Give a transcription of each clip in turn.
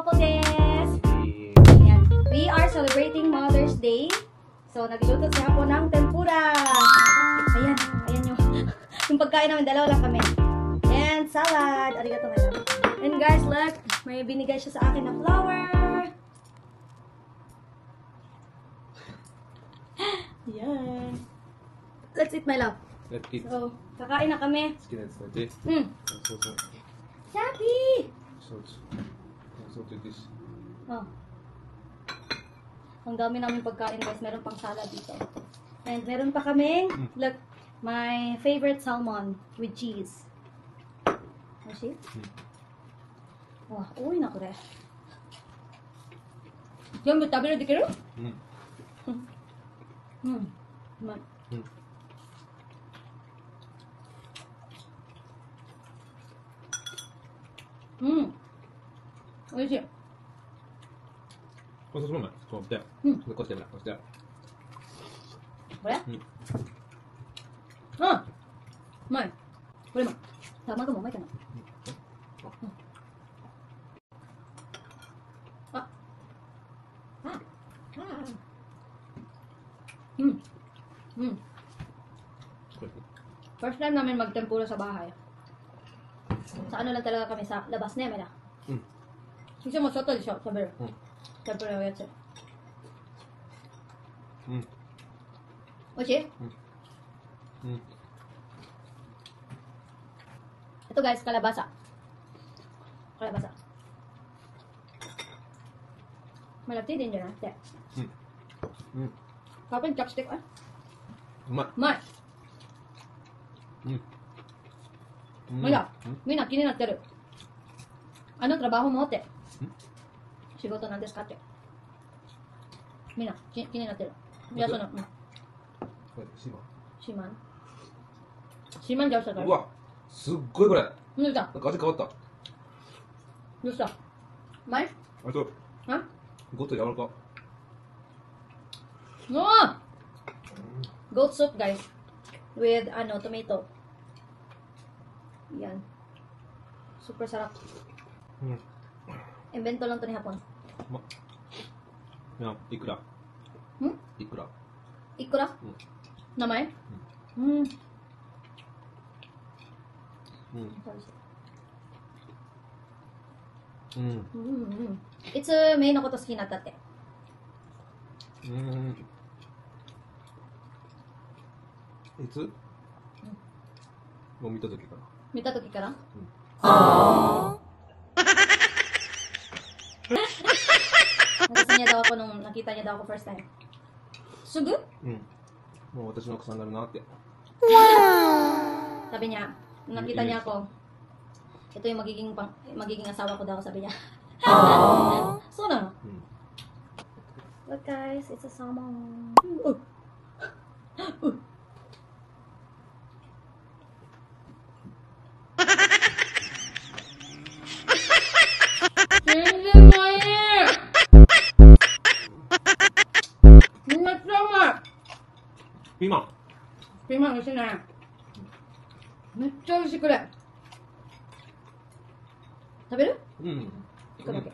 Popo des! Ayan. We are celebrating Mother's Day. So, nagluluto si Hapo ng tempura. Ayan. Ayan yung pagkain namin. Dalawa lang kami. And salad. Arigato my love. And guys, look. May binigay siya sa akin na flower. Ayan. Let's eat my love. Let's eat. So, kakain na kami. 好きなやつ食べて。そうそう。Happy! そうそうとthis. Oh. Ang dami namin pagkain guys. Meron pang salad dito. And meron pa kaming, look, my favorite salmon with cheese. Oishi? Wow, uy na kore.全部食べるできる? Uman. Oishi. これそのままこうして。こうしてこうして。これ? Ah! うまい。これも。卵もうまいかな。あ。First time namin magtempura sa bahay. Sa ano lang talaga kami sa labas na yun. Kasi mo soto disho, sabi. Tempura yung yatsu. Oishi? Ito guys, kalabasa. Kalabasa. Malapti din dyan ate. Kapag chopstick ah. うまい。うまい。まだ、みんな気になってる。ano trabaho mo ate? 仕事なんですかって。みんな気になってる。いや、その、シマン。シマンじゃしたから。うわ、すっごいこれ。どうした？なんか味変わった。どうした？前？あと、ゴッド柔らか。No! Goat soup guys. With ano, tomato. Yan. Super sarap. Invento lang to ni Hapon. Yan, ikura. Ikura. Ikura? Namae? It's a main ako to hiki natta tte. いつ？もう見た時から。見た時から？Nakita niya daw ako nung nakita niya daw ako first time. Sugu? もう私の奥さんになるなって。Sabi niya, nung nakita niya ako, ito yung magiging asawa ko daw, sabi niya. So na. Look guys, it's a salmon. Piman. Piman 美味しいね。めっちゃ美味しいこれ。食べる？一個だけ。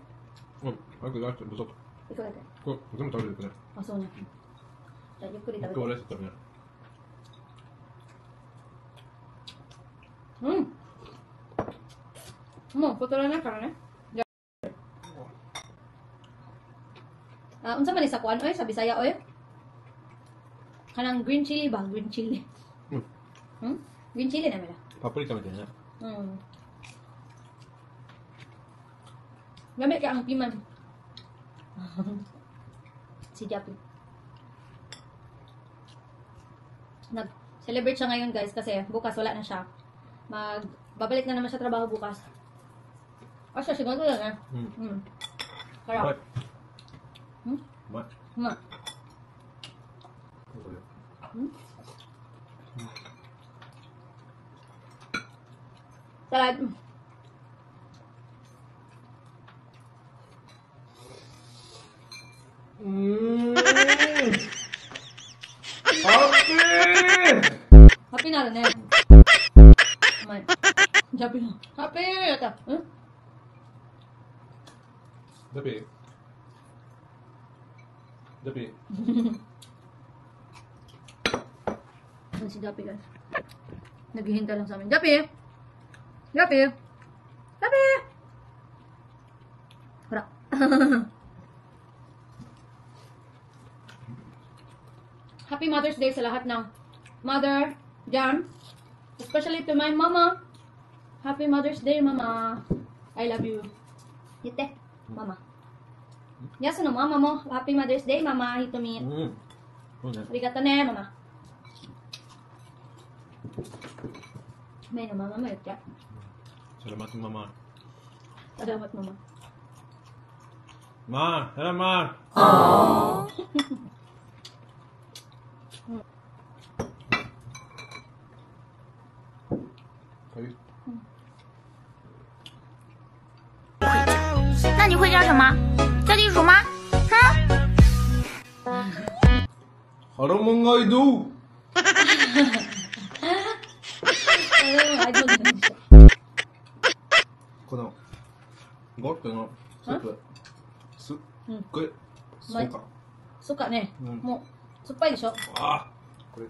早く出してどうぞ。一個だけ。これ全部食べるね。あ、そうね。じゃあゆっくり食べて。今日レストランね。もう断らないからね。じゃあ、unsa man ni sa kuan oy sa Bisaya oy? Kanang green chili ba? Green chili. Green chili na mila. パプリカみたいな。Gamit ka ang piman. Si Jappy. Nag-celebrate siya ngayon guys kasi bukas wala na siya. Babalik na naman sa trabaho bukas. Ah, siya siguro lang eh. Kaya. Salad. Happy na rin eh. Happy na. Happy! Ata. Dapi. Dapi. Ano si Dapi guys? Naghihintay lang sa amin. Dapi! Dapi! Dapi! Wala. Happy Mother's Day sa lahat ng mother dyan. Especially to my mama. Happy Mother's Day, mama. I love you. Yite, mama. Yasu no mama mo. Happy Mother's Day, mama. Hitomi. Arigato ne, mama. May no mama, may ito. Salamat mama. Salamat, mama. Ma, salamat. Kayu. 那你会叫什么？叫地鼠吗？哼！ Harumong nga idu. Idol din siya. このゴッドのスープすっごいそうか Suka ne. Mm. Mo, supay siya. ああこれ